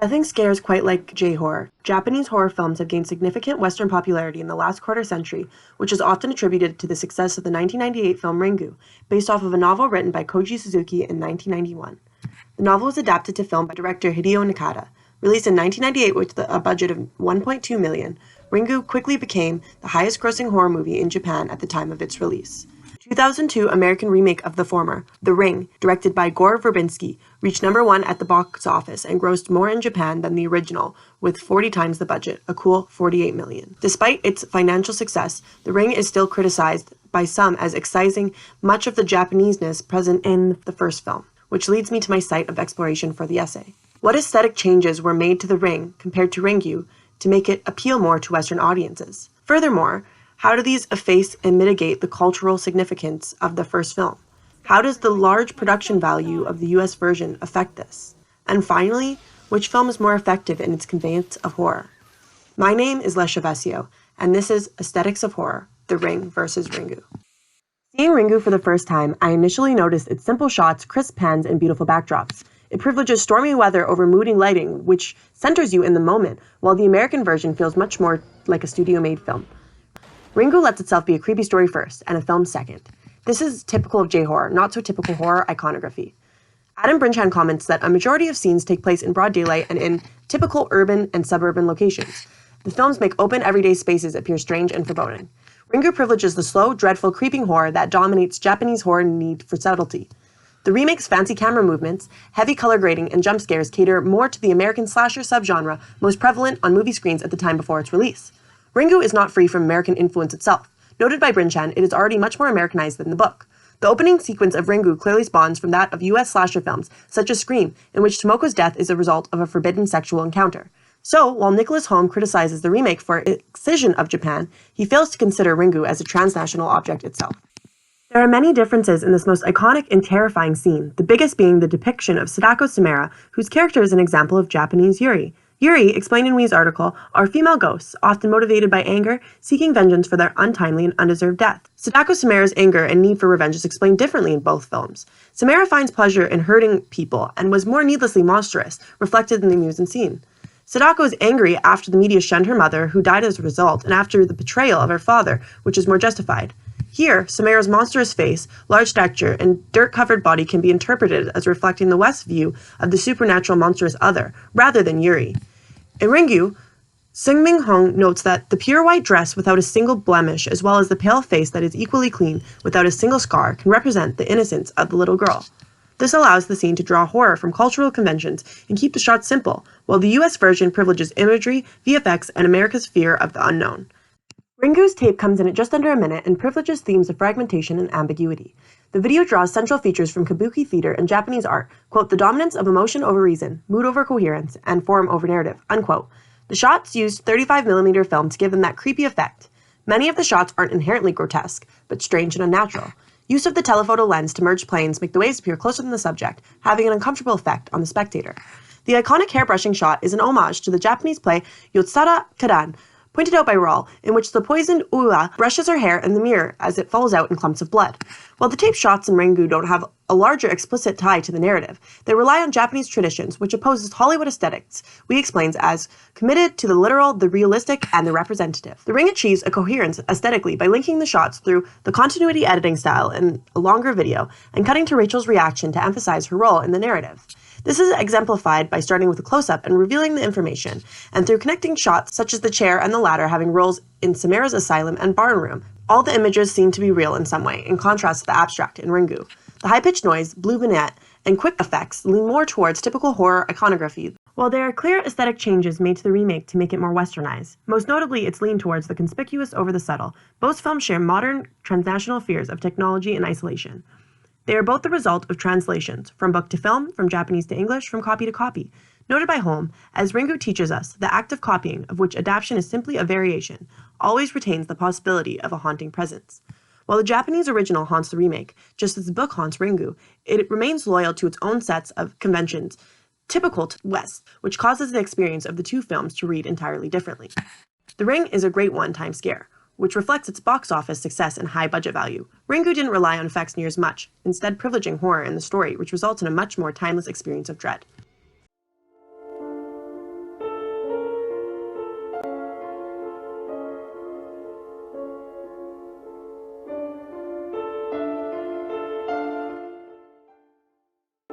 Nothing scares quite like J-horror. Japanese horror films have gained significant Western popularity in the last quarter century, which is often attributed to the success of the 1998 film Ringu, based off of a novel written by Koji Suzuki in 1991. The novel was adapted to film by director Hideo Nakata. Released in 1998 with a budget of $1.2 million, Ringu quickly became the highest-grossing horror movie in Japan at the time of its release. 2002 American remake of the former, The Ring, directed by Gore Verbinski, reached #1 at the box office and grossed more in Japan than the original, with 40 times the budget, a cool $48 million. Despite its financial success, The Ring is still criticized by some as excising much of the Japaneseness present in the first film, which leads me to my site of exploration for the essay. What aesthetic changes were made to The Ring compared to Ringu to make it appeal more to Western audiences? Furthermore, how do these efface and mitigate the cultural significance of the first film? How does the large production value of the US version affect this? And finally, which film is more effective in its conveyance of horror? My name is Lesha Vesio, and this is Aesthetics of Horror, The Ring versus Ringu. Seeing Ringu for the first time, I initially noticed its simple shots, crisp pans, and beautiful backdrops. It privileges stormy weather over moody lighting, which centers you in the moment, while the American version feels much more like a studio-made film. Ringu lets itself be a creepy story first, and a film second. This is typical of J-horror, not so typical horror iconography. Adam Brinchan comments that a majority of scenes take place in broad daylight and in typical urban and suburban locations. The films make open, everyday spaces appear strange and foreboding. Ringu privileges the slow, dreadful, creeping horror that dominates Japanese horror need for subtlety. The remake's fancy camera movements, heavy color grading, and jump scares cater more to the American slasher subgenre most prevalent on movie screens at the time before its release. Ringu is not free from American influence itself. Noted by Brinchan, it is already much more Americanized than the book. The opening sequence of Ringu clearly spawns from that of US slasher films, such as Scream, in which Tomoko's death is a result of a forbidden sexual encounter. So, while Nicholas Holm criticizes the remake for excision of Japan, he fails to consider Ringu as a transnational object itself. There are many differences in this most iconic and terrifying scene, the biggest being the depiction of Sadako Samara, whose character is an example of Japanese Yuri. Yuri, explained in Wee's article, are female ghosts, often motivated by anger, seeking vengeance for their untimely and undeserved death. Sadako Samara's anger and need for revenge is explained differently in both films. Samara finds pleasure in hurting people and was more needlessly monstrous, reflected in the mise-en-scene. Sadako is angry after the media shunned her mother, who died as a result, and after the betrayal of her father, which is more justified. Here, Samara's monstrous face, large stature, and dirt-covered body can be interpreted as reflecting the West's view of the supernatural monstrous other, rather than Yuri. In Ringu, Seungmin Hong notes that the pure white dress without a single blemish, as well as the pale face that is equally clean without a single scar, can represent the innocence of the little girl. This allows the scene to draw horror from cultural conventions and keep the shots simple, while the US version privileges imagery, VFX, and America's fear of the unknown. Ringu's tape comes in at just under a minute and privileges themes of fragmentation and ambiguity. The video draws central features from kabuki theater and Japanese art, quote, the dominance of emotion over reason, mood over coherence, and form over narrative, unquote. The shots used 35mm film to give them that creepy effect. Many of the shots aren't inherently grotesque, but strange and unnatural. Use of the telephoto lens to merge planes make the waves appear closer than the subject, having an uncomfortable effect on the spectator. The iconic hairbrushing shot is an homage to the Japanese play Yotsura Kadan, pointed out by Rawl, in which the poisoned Ua brushes her hair in the mirror as it falls out in clumps of blood. While the tape shots in Ringu don't have a larger explicit tie to the narrative, they rely on Japanese traditions, which opposes Hollywood aesthetics, we explains as committed to the literal, the realistic, and the representative. The Ring achieves a coherence aesthetically by linking the shots through the continuity editing style in a longer video, and cutting to Rachel's reaction to emphasize her role in the narrative. This is exemplified by starting with a close-up and revealing the information, and through connecting shots such as the chair and the ladder having roles in Samara's asylum and barn room. All the images seem to be real in some way, in contrast to the abstract in Ringu. The high-pitched noise, blue vignette, and quick effects lean more towards typical horror iconography, while there are clear aesthetic changes made to the remake to make it more westernized. Most notably, its lean towards the conspicuous over the subtle. Both films share modern, transnational fears of technology and isolation. They are both the result of translations, from book to film, from Japanese to English, from copy to copy. Noted by Holm, as Ringu teaches us, the act of copying, of which adaptation is simply a variation, always retains the possibility of a haunting presence. While the Japanese original haunts the remake, just as the book haunts Ringu, it remains loyal to its own sets of conventions, typical to the West, which causes the experience of the two films to read entirely differently. The Ring is a great one-time scare, which reflects its box office success and high budget value. Ringu didn't rely on effects near as much, instead privileging horror in the story, which results in a much more timeless experience of dread.